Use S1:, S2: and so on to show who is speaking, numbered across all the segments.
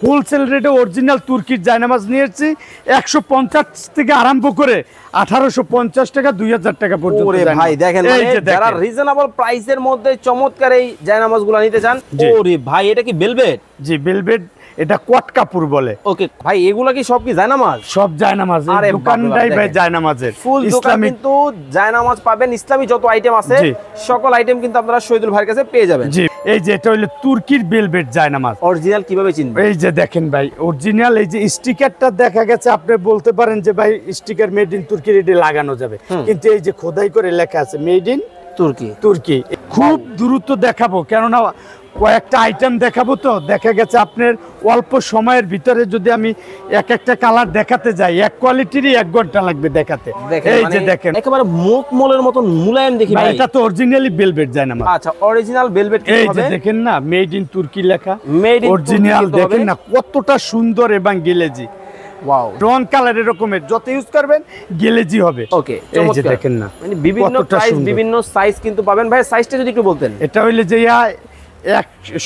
S1: Wholesale রেটে original তুর্কির জায়নামাজ নিয়েছি 150 থেকে আরম্ভ করে 1850 টাকা 2000 টাকা পর্যন্ত।
S2: ওরে ভাই দেখেন, যারা রিজনেবল প্রাইসের মধ্যে চমৎকার এই জায়নামাজগুলো নিতে চান। ওরে ভাই এটা কি ভেলভেট?
S1: জি ভেলভেট, এটা কট কাপড় বলে।
S2: ওকে ভাই, এগুলা কি সব কি জায়নামাজ?
S1: সব জায়নামাজ, দোকানটাই ভাই জায়নামাজের
S2: ফুল দোকান, কিন্তু জায়নামাজ পাবেন। ইসলামী যত আইটেম আছে সকল আইটেম কিন্তু আপনারা শহীদুল ভাইয়ের কাছে পেয়ে যাবেন।
S1: জি, এই যে এটা হলো তুর্কির ভেলভেট জায়নামাজ।
S2: অরিজিনাল কিভাবে চিনবেন? এই
S1: যে দেখেন ভাই অরিজিনাল, এই যে স্টিকারটা দেখা গেছে, আপনি বলতে পারেন যে ভাই স্টিকার মেড ইন তুর্কি রেডি লাগানো যাবে, কিন্তু এই যে খোদাই করে লেখা আছে মেড ইন তুর্কি। তুর্কি খুব দ্রুত দেখাবো, কেননা কয়েকটা আইটেম দেখাবো, তো দেখা গেছে আপনার অল্প সময়ের ভিতরে যদি আমি এক একটা কালার দেখাতে যাই, এক কোয়ালিটিরই 1 ঘন্টা লাগবে দেখাতে। এই যে দেখেন
S2: একেবারে মুখমলের মতন মুলায়েম দেখি ভাই।
S1: এটা তো অরিজিনালি ভেলভেট জায়নামাজ।
S2: আচ্ছা, অরিজিনাল ভেলভেট কি হবে?
S1: এই যে দেখেন না, মেড ইন তুর্কি লেখা, অরিজিনাল। দেখেন না কতটা সুন্দর এবং গেলেজি। ওয়াও, রং কালার এরকমের যত ইউজ করবেন গেলেজি হবে।
S2: ওকে, এই যে দেখেন না, মানে বিভিন্ন প্রাইস বিভিন্ন সাইজ কিন্তু পাবেন। ভাই সাইজটা যদি একটু বলতেন।
S1: এটা হইলে যে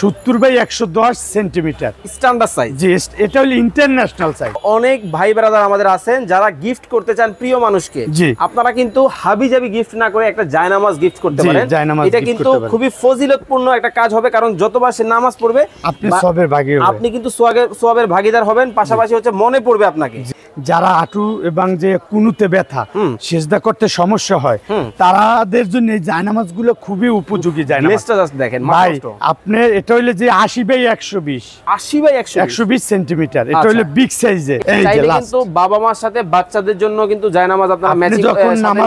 S1: 70 বাই 110 সেন্টিমিটার
S2: স্ট্যান্ডার্ড সাইজ।
S1: জি, এটা হলো ইন্টারন্যাশনাল সাইজ।
S2: অনেক ভাই ব্রাদার আমাদের আছেন যারা গিফট করতে চান প্রিয় মানুষকে, আপনারা কিন্তু হাবিজাবি গিফট না করে একটা জায়নামাজ গিফট করতে পারেন। এটা কিন্তু খুবই ফজিলতপূর্ণ একটা কাজ হবে, কারণ যতবার সে নামাজ পড়বে আপনি কিন্তু সওয়াবের ভাগীদার হবেন, পাশাপাশি হচ্ছে মনে পড়বে আপনাকে।
S1: যারা হাঁটু এবং যে কুনুতে ব্যথা, সিজদা করতে সমস্যা হয়, তাদের জন্য এই জায়নামাজগুলো খুবই উপযোগী জায়নামাজ।
S2: দেখেন
S1: ভাই আপনি, এটা হইলে যে 80 বাই 120
S2: 80 বাই 120
S1: সেন্টিমিটার, এটা হইলে বিগ সাইজে। এই যে
S2: কিন্তু বাবা মার সাথে বাচ্চাদের জন্য কিন্তু জায়নামাজ আপনারা ম্যাচিং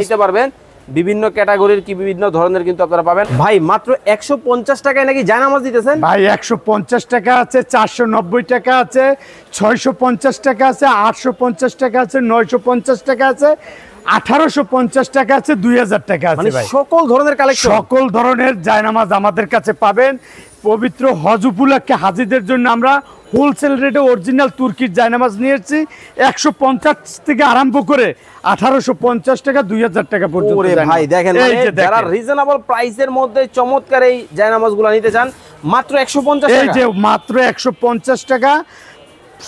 S2: নিতে পারবেন। বিভিন্ন ক্যাটাগরির কি বিভিন্ন ধরনের কিন্তু আপনারা পাবেন। ভাই মাত্র 150 টাকায় নাকি জায়নামাজ দিতেছেন? ভাই
S1: 150 টাকা আছে, 490 টাকা আছে, 650 টাকা আছে, 850 টাকা আছে, 950 টাকা আছে, 1850 টাকা আছে, 2000 টাকা আছে। ভাই
S2: সকল ধরনের কালেকশন,
S1: সকল ধরনের জায়নামাজ আমাদের কাছে পাবেন। পবিত্র হজ উপলক্ষে হাজিদের জন্য আমরা হোলসেল রেটে অরিজিনাল তুর্কির জায়নামাজ নিয়েছি 150 থেকে আরম্ভ করে 1850 টাকা 2000 টাকা পর্যন্ত।
S2: ওরে ভাই দেখেন, যারা রিজনেবল প্রাইসের মধ্যে চমৎকার এই জায়নামাজগুলো নিতে চান মাত্র 150 টাকা।
S1: এই যে মাত্র 150 টাকা,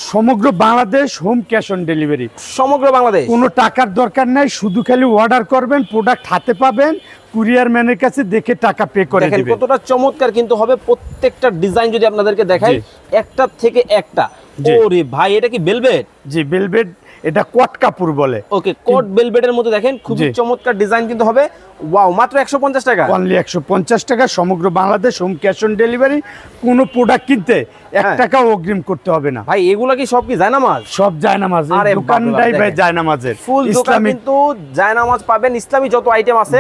S1: সমগ্র Bangladesh home cash on delivery.
S2: সমগ্র বাংলাদেশ,
S1: কোনো টাকার দরকার নাই, শুধু খালি অর্ডার করবেন, প্রোডাক্ট হাতে পাবেন, কুরিয়ার ম্যানের কাছে দেখে টাকা পে করে দিবেন।
S2: দেখেন কতটা চমৎকার কিন্তু হবে প্রত্যেকটা ডিজাইন যদি আপনাদেরকে দেখাই, একটা থেকে একটা। ওরে ভাই এটা কি ভেলভেট?
S1: জি ভেলভেট, এটা কট কাপড় বলে।
S2: ওকে, কট ভেলভেটের মধ্যে দেখেন খুবই চমৎকার ডিজাইন কিন্তু হবে। ওয়াও, মাত্র 150 টাকা,
S1: অনলি 150 টাকা, সমগ্র Bangladesh home cash on delivery. কোনো প্রোডাক্ট কিনতে 1 টাকাও অগ্রিম করতে হবে না।
S2: ভাই এগুলা কি সব কি জায়নামাজ?
S1: সব জায়নামাজ, দোকানটাই ভাই জায়নামাজের।
S2: ফুল দোকান, কিন্তু জায়নামাজ পাবেন। ইসলামী যত আইটেম আছে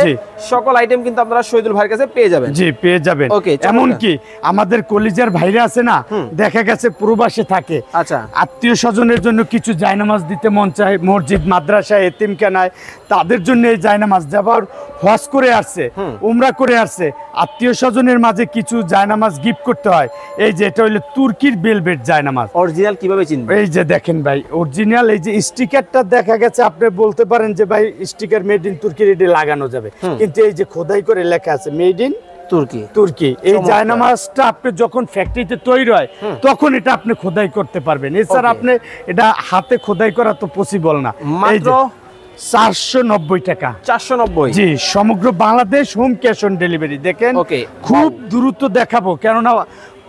S2: সকল আইটেম কিন্তু আপনারা শহীদুল ভাইয়ের কাছে পেয়ে যাবেন।
S1: জি পেয়ে যাবেন। এমন কি আমাদের কলিজার ভাইরা আছে না, দেখা গেছে প্রবাসে থাকে,
S2: আচ্ছা
S1: আত্মীয় স্বজনের জন্য কিছু জায়নামাজ দিতে মন চায়, মসজিদ মাদ্রাসা এতিমখানায়, তাদের জন্য এই জায়নামাজ। যাবার হজ করে আসছে, উমরা করে আসছে, আত্মীয় স্বজনের মাঝে কিছু জায়নামাজ গিফট করতে হয়। এই যে এটা হলো তুর্কির ভেলভেট জায়নামাজ।
S2: অরিজিনাল কিভাবে চিনবেন?
S1: এই যে দেখেন ভাই অরিজিনাল, এই যে স্টিকারটা দেখা গেছে, আপনি বলতে পারেন যে ভাই স্টিকার মেড ইন তুর্কি রেডি লাগানো যাবে, কিন্তু এই যে খোদাই করে লেখা আছে মেড ইন তুর্কি। তুর্কি এই জায়নামাজটা আপনি যখন ফ্যাক্টরিতে তৈরি হয় তখন এটা আপনি খোদাই করতে পারবেন, এছাড়া আপনি এটা হাতে খোদাই করা তো পসিবল না।
S2: মাত্র
S1: 490 টাকা।
S2: 490?
S1: জি, সমগ্র Bangladesh home cash on delivery. দেখেন খুব দ্রুত দেখাবো, কেননা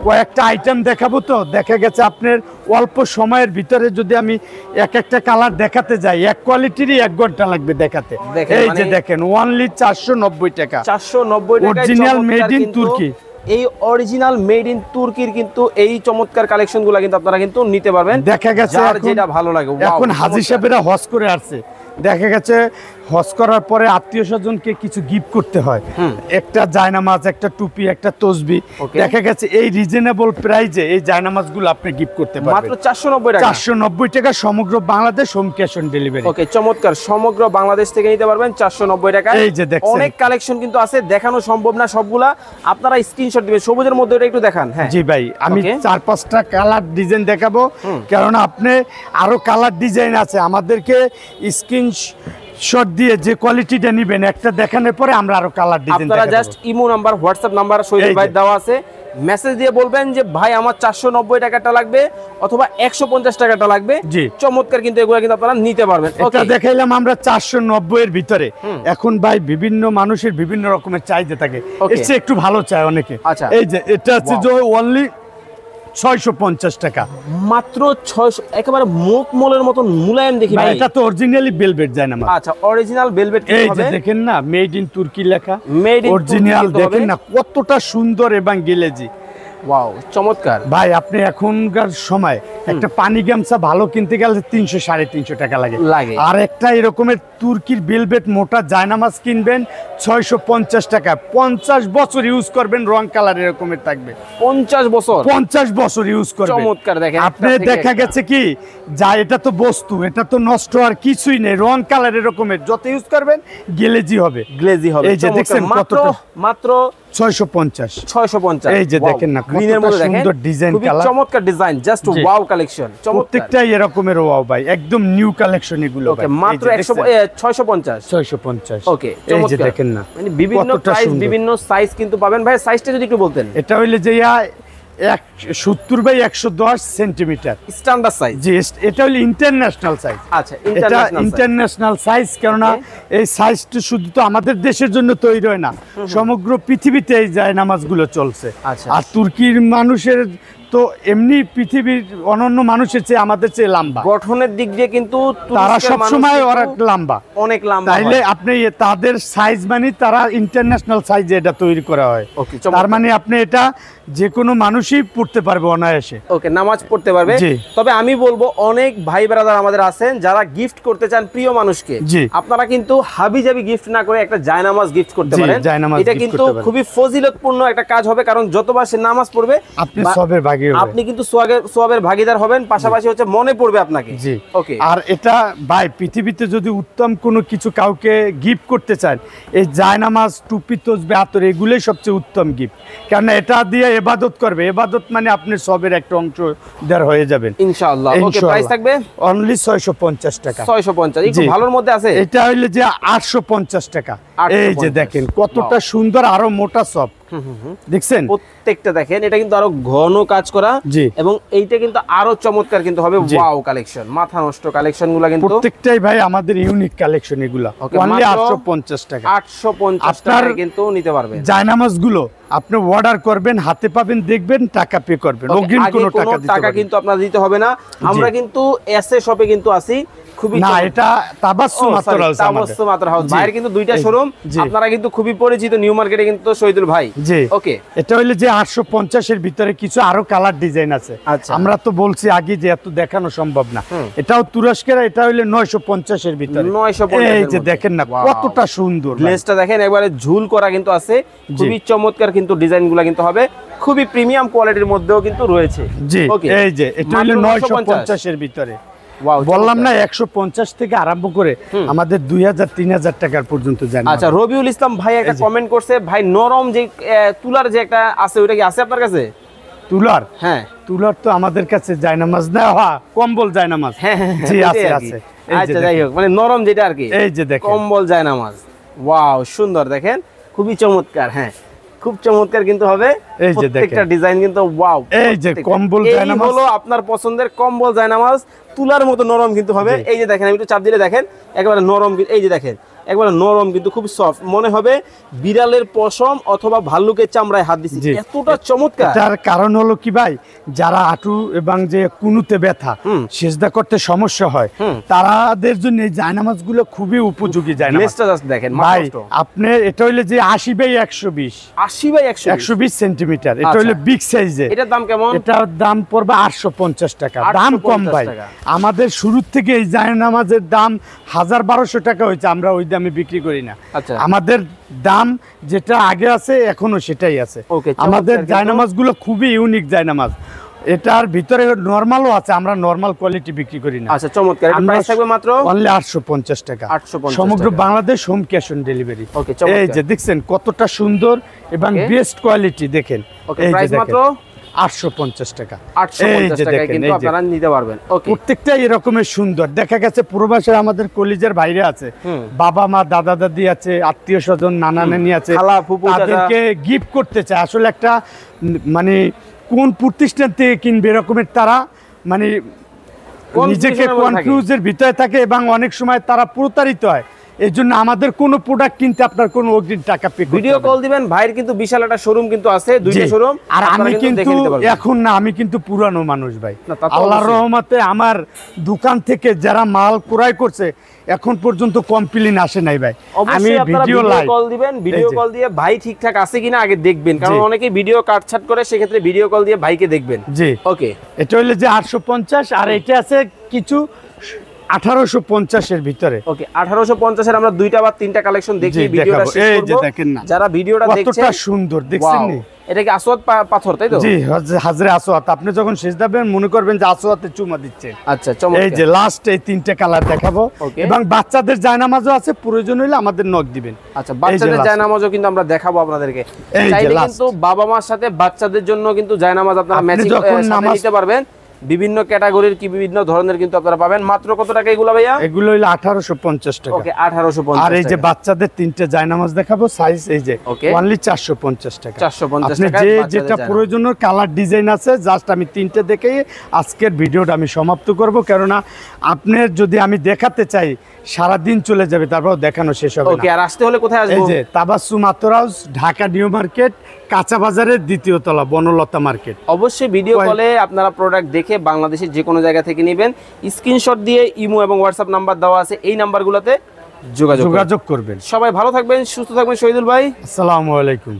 S1: কয়েকটা আইটেম দেখাবো, তো দেখা গেছে আপনার অল্প সময়ের ভিতরে যদি আমি এক একটা কালার দেখাতে যাই, এক কোয়ালিটিরই 1 ঘন্টা লাগবে দেখাতে। এই যে দেখেন অনলি 490 টাকা।
S2: 490 টাকা,
S1: অরিজিনাল মেড ইন তুর্কি।
S2: এই অরিজিনাল মেড ইন তুর্কির কিন্তু এই চমৎকার কালেকশনগুলো কিন্তু আপনারা কিন্তু নিতে পারবেন।
S1: দেখা গেছে
S2: যেটা ভালো লাগে।
S1: এখন হাজী সাহেবেরা হজ করে আসছে, দেখা গেছে হজ করার পরে আত্মীয় স্বজনকে কিছু গিফট করতে হয়, একটা জায়নামাজ, একটা টুপি, একটা তসবি। দেখা গেছে এই রিজনেবল প্রাইসে এই জায়নামাজগুলো আপনি গিফট করতে পারবেন
S2: মাত্র 490 টাকা।
S1: 490 টাকা, সমগ্র Bangladesh home cash on delivery.
S2: Okay, চমৎকার, সমগ্র বাংলাদেশ থেকে নিতে পারবেন 490 টাকা।
S1: এই যে দেখেন
S2: অনেক কালেকশন কিন্তু আছে, দেখানো সম্ভব না সবগুলা, আপনারা স্ক্রিনশট দিবেন। সবুজের মধ্যে এটা একটু দেখান। হ্যাঁ
S1: জি ভাই, আমি 4-5টা কালার ডিজাইন দেখাবো, কারণ আপনি আরো কালার ডিজাইন আছে, আমাদেরকে স্ক্রিনশট দিয়ে যে কোয়ালিটিটা নেবেন একটা দেখানোর পরে আমরা আরো কালার ডিজাইন
S2: আপনারা just imo number WhatsApp number Shahidul ভাই দেওয়া আছে, মেসেজ দিয়ে বলবেন যে ভাই আমার 490 টাকাটা লাগবে অথবা 150 টাকাটা লাগবে।
S1: জি
S2: চমৎকার কিন্তু এগুলো কিন্তু আপনারা নিতে পারবেন।
S1: এটা দেখাইলাম আমরা 490 এর ভিতরে। এখন ভাই বিভিন্ন মানুষের বিভিন্ন রকমের চাহিদা থাকে, এর চেয়ে একটু ভালো চায় অনেকে।
S2: আচ্ছা
S1: এই যে এটা হচ্ছে যে অনলি 650 টাকা
S2: মাত্র। 600 একেবারে মুখমলের মতন মুলায়েম দেখি ভাই।
S1: এটা তো অরিজিনালি ভেলভেট জায়নামাজ।
S2: আচ্ছা অরিজিনাল ভেলভেট কি হবে?
S1: এই যে দেখেন না মেড ইন তুর্কি লেখা,
S2: মেড ইন
S1: অরিজিনাল। দেখেন না কতটা সুন্দর এবং গেলেজি।
S2: ওয়াও চমৎকার
S1: ভাই। আপনি এখনকার সময় একটা পানি গামছা ভালো কিনতে গেলে 300 350 টাকা লাগে। আর একটা এরকমের তুর্কির ভেলভেট মোটা জায়নামাজ কিনবেন 650 টাকা। 50 বছর ইউজ করবেন, রং কালার এরকমের থাকবে। 50 বছর ইউজ করবেন।
S2: চমৎকার। দেখেন
S1: আপনি দেখা গেছে কি যা এটা তো বস্তু, এটা তো নষ্ট আর কিছুই নেই, রং কালার এরকমের যত ইউজ করবেন গ্লেজি হবে। এই যে দেখছেন
S2: মাত্র
S1: 650। এই যে দেখেন না
S2: গ্রিনের মধ্যে দেখেন
S1: সুন্দর ডিজাইন,
S2: খুবই চমৎকার ডিজাইন, জাস্ট ওয়াও কালেকশন।
S1: প্রত্যেকটাই এরকমের ওয়াও ভাই, একদম নিউ কালেকশন এগুলো।
S2: ওকে মাত্র 650। ওকে
S1: এই যে দেখেন না
S2: মানে বিভিন্ন প্রাইস বিভিন্ন সাইজ কিন্তু পাবেন। ভাই সাইজটা যদি একটু বলতেন।
S1: এটা হইলে যে 70 বাই 110 সেন্টিমিটার
S2: স্ট্যান্ডার্ড সাইজ।
S1: জি এটা হলো ইন্টারন্যাশনাল সাইজ।
S2: আচ্ছা
S1: এটা ইন্টারন্যাশনাল সাইজ, কেননা এই সাইজটা শুধু তো আমাদের দেশের জন্য তৈরি হয় না, সমগ্র পৃথিবীতে এই জায়নামাজগুলো চলছে। আর তুর্কির মানুষের তো এমনি পৃথিবীর অন্যান্য মানুষের চেয়ে আমাদের চেয়ে লম্বা
S2: গঠনের দিক দিয়ে, কিন্তু
S1: তারা সবসময় ওরা লম্বা,
S2: অনেক লম্বা।
S1: তাইলে আপনি তাদের সাইজ মানে তারা ইন্টারন্যাশনাল সাইজে এটা তৈরি করা হয়। তার মানে আপনি এটা যে কোনো মানুষই পড়তে পারবে অনায়াসে।
S2: ওকে নামাজ পড়তে পারবে। তবে আমি বলবো অনেক ভাই ব্রাদার আমাদের আছেন যারা গিফট করতে চান প্রিয় মানুষকে, আপনারা কিন্তু হাবিজাবি গিফট না করে একটা জায়নামাজ গিফট করতে পারেন। এটা কিন্তু খুবই ফজিলতপূর্ণ একটা কাজ হবে, কারণ যতবার সে নামাজ পড়বে
S1: আপনি সবের ভাগী,
S2: আপনি কিন্তু সোয়াবের ভাগীদার হবেন, পাশাপাশি হচ্ছে মনে পড়বে আপনাকে।
S1: জি ওকে। আর এটা ভাই পৃথিবীতে যদি উত্তম কোনো কিছু কাউকে গিফট করতে চান, এই জায়নামাজ, টুপি, তসবিহ, আতর এগুলোই সবচেয়ে উত্তম গিফট, কারণ এটা দিয়ে ইবাদত করবে। ইবাদত মানে আপনি সবের একটা অংশ দেওয়ার হয়ে যাবেন
S2: ইনশাআল্লাহ। ওকে প্রাইস থাকবে
S1: অনলি 650 টাকা।
S2: 650 একটু ভালোর মধ্যে আছে।
S1: এটা হইলে যে 850 টাকা। এই যে দেখেন কতটা সুন্দর, আরো মোটা সব দেখছেন
S2: প্রত্যেকটা। দেখেন এটা কিন্তু আরো ঘন কাজ করা, এবং এইটা কিন্তু আরো চমৎকার কিন্তু হবে। ওয়াও কালেকশন, মাথা নষ্ট কালেকশনগুলো কিন্তু
S1: প্রত্যেকটাই ভাই আমাদের ইউনিক কালেকশন এগুলো। অনলি 850 টাকা।
S2: 850 টাকা কিন্তু নিতে পারবেন।
S1: জায়নামাজগুলো আপনি অর্ডার করবেন, হাতে পাবেন, দেখবেন, টাকা পে করবেন, অগ্রিম কোনো টাকা
S2: কিন্তু আপনার দিতে হবে না। আমরা কিন্তু এসএ শপে কিন্তু আছি।
S1: না এটা তাবাসসুম আতর হাউস,
S2: তাবাসসুম আতর হাউস ভাইয়ের কিন্তু দুইটা শোরুম, আপনারা কিন্তু খুবই পরিচিত নিউ মার্কেটে কিন্তু শহীদুল ভাই।
S1: জি
S2: ওকে।
S1: এটা হইলো যে 850 এর ভিতরে কিছু আরো কালার ডিজাইন আছে। আমরা তো বলছি আগে যে এত দেখানো সম্ভব না। এটাও তুরস্কের, এটা হইলো 950 এর ভিতরে।
S2: 950।
S1: এই যে দেখেন না কতটা সুন্দর,
S2: গ্লেজটা দেখেন একবারে ঝুল করা কিন্তু আছে, খুবই চমৎকার কিন্তু ডিজাইনগুলো কিন্তু হবে, খুবই প্রিমিয়াম কোয়ালিটির মধ্যেও কিন্তু রয়েছে।
S1: জি এই যে এটা হইলো 950 এর ভিতরে। বললাম না 150 থেকে আরম্ভ করে আমাদের 2000-3000 টাকার পর্যন্ত জানি।
S2: আচ্ছা রবিউল ইসলাম ভাই একটা কমেন্ট করছে, ভাই নরম যে তুলার যে একটা আছে ওটা কি আছে আপনার কাছে?
S1: তুলার?
S2: হ্যাঁ
S1: তুলার তো আমাদের কাছে জায়নামাজ না, কম্বল জায়নামাজ। জি আছে আছে।
S2: আচ্ছা যাই হোক, মানে নরম যেটা আর কি,
S1: এই যে দেখেন
S2: কম্বল জায়নামাজ। ওয়াও সুন্দর, দেখেন খুবই চমৎকার। হ্যাঁ খুব চমৎকার কিন্তু হবে প্রত্যেকটা ডিজাইন কিন্তু। ওয়াও
S1: এই যে কম্বল জায়নামাজ
S2: হলো আপনার পছন্দের কম্বল জায়নামাজ, তুলার মতো নরম কিন্তু হবে। এই যে দেখেন আমি একটু চাপ দিলে দেখেন একেবারে নরম, এই যে দেখেন একবারে নরম কিন্তু খুব সফট, মনে হবে বিড়ালের পশম অথবা ভাল্লুকের চামড়ায় হাত দিছি, এতটা চমৎকার।
S1: তার কারণ হলো কি ভাই, যারা হাঁটু এবং যে কুনুতে ব্যথা, সেজদা করতে সমস্যা হয়, তাদের জন্য এই জায়নামাজগুলো খুবই উপযোগী জায়নামাজ।
S2: দেখেন
S1: ভাই আপনি এটা হইলে যে 80 বাই 120,
S2: 80 বাই 120
S1: সেন্টিমিটার। এটা হইলে বিগ সাইজের।
S2: এটার দাম কেমন?
S1: এটার দাম পড়বে 850 টাকা। দাম কম ভাই, আমাদের শুরু থেকে এই জায়নামাজের দাম 1000-1200 টাকা হয়েছে, আমরা ওই দামে বিক্রি করি না। আমাদের দাম যেটা আগে আছে এখনো সেটাই আছে। আমাদের জায়নামাজগুলো খুবই ইউনিক জায়নামাজ, এটার ভিতরে নরমালও আছে, আমরা নরমাল কোয়ালিটি বিক্রি করি না।
S2: আচ্ছা চমৎকার। প্রাইস থাকবে মাত্র
S1: অনলি 850 টাকা। সমগ্র Bangladesh home cash on delivery. এই যে দেখছেন কতটা সুন্দর এবং বেস্ট কোয়ালিটি, দেখেন এই যে মাত্র 850 টাকা।
S2: 850 টাকায় কিন্তু আপনারা নিতে পারবেন। ওকে,
S1: প্রত্যেকটা এরকমের সুন্দর। দেখা গেছে প্রবাসের আমাদের কলিজার বাইরে আছে, বাবা মা দাদা দাদি আছে, আত্মীয় স্বজন নানা নানি আছে, তাদেরকে গিফট করতে চায়। আসলে একটা মানে কোন প্রতিষ্ঠান থেকে কিনবে এরকমের তারা মানে নিজেকে কনফিউজের ভিতরে থাকে এবং অনেক সময় তারা প্রতারিত হয়। এই জন্য আমাদের কোনো প্রোডাক্ট কিনতে আপনার কোনো অগ্রিম টাকা পে করতে,
S2: ভিডিও কল দিবেন। ভাইয়ের কিন্তু বিশাল একটা শোরুম কিন্তু আছে, দুইটা শোরুম।
S1: আর আমি কিন্তু এখন না, আমি কিন্তু পুরানো মানুষ ভাই, আল্লাহর রহমতে আমার দোকান থেকে যারা মাল ক্রয় করছে এখন পর্যন্ত কমপ্লেইন আসে নাই ভাই।
S2: আমি ভিডিও কল দিবেন, ভিডিও কল দিয়ে ভাই ঠিকঠাক আছে কিনা আগে দেখবেন, কারণ অনেকেই ভিডিও কাটছাট করে, সেক্ষেত্রে ভিডিও কল দিয়ে ভাইকে দেখবেন।
S1: জি
S2: ওকে,
S1: এটা হলো যে 850, আর এটা আছে কিছু 1850 এর ভিতরে।
S2: ওকে, 1850 এর আমরা দুইটা বা তিনটা কালেকশন দেখি, ভিডিওটা শেষ করব। এই যে দেখেন না, যারা ভিডিওটা দেখছেন
S1: কতটা সুন্দর দেখছেন নি?
S2: এটা কি আসওয়াদ পাথর, তাই তো?
S1: জি, হাজরে আসওয়াদ। আপনি যখন সেজদা দিবেন মনে করবেন যে আসওয়াদে চুমা দিচ্ছেন।
S2: আচ্ছা, চমৎকার।
S1: এই যে লাস্ট এই তিনটা কালার দেখাবো, এবং বাচ্চাদের জায়নামাজও আছে, প্রয়োজন হলে আমাদের নক দিবেন।
S2: আচ্ছা, বাচ্চাদের জায়নামাজও কিন্তু আমরা দেখাবো আপনাদেরকে। চাইলে কিন্তু বাবা মার সাথে বাচ্চাদের জন্য কিন্তু জায়নামাজ আপনারা ম্যাচিং করে নিতে পারবেন। বিভিন্ন ক্যাটাগরির কি বিভিন্ন ধরনের কিন্তু আপনারা পাবেন। মাত্র কত টাকা এগুলো ভাইয়া?
S1: এগুলো হলো 1850 টাকা।
S2: ওকে, 1850।
S1: আর এই যে বাচ্চাদের তিনটে জায়নামাজ দেখাবো, সাইজ এই যে অনলি 450 টাকা।
S2: 450 টাকা।
S1: আপনি যেটা প্রয়োজনীয় কালার ডিজাইন আছে, জাস্ট আমি তিনটে দেখেই আজকের ভিডিওটা আমি সমাপ্ত করব, কেননা আপনার যদি আমি দেখাতে চাই সারা দিন চলে যাবে, তারপর দেখানো শেষ হবে না।
S2: ওকে, আর আসতে হলে কোথায় আসবো?
S1: এই যে তাবাসসুম আতর হাউস, ঢাকা নিউ মার্কেট, কাঁচা বাজারের দ্বিতীয় তলা, বনলতা মার্কেট।
S2: অবশ্যই ভিডিও কলে আপনারা প্রোডাক্ট দেখে বাংলাদেশের যে কোনো জায়গা থেকে নেবেন, স্ক্রিনশট দিয়ে ইমো এবং হোয়াটসঅ্যাপ নাম্বার দেওয়া আছে, এই নাম্বারগুলোতে যোগাযোগ করবেন। সবাই ভালো থাকবেন, সুস্থ থাকবেন। শহীদুল ভাই,
S1: আসসালামু আলাইকুম।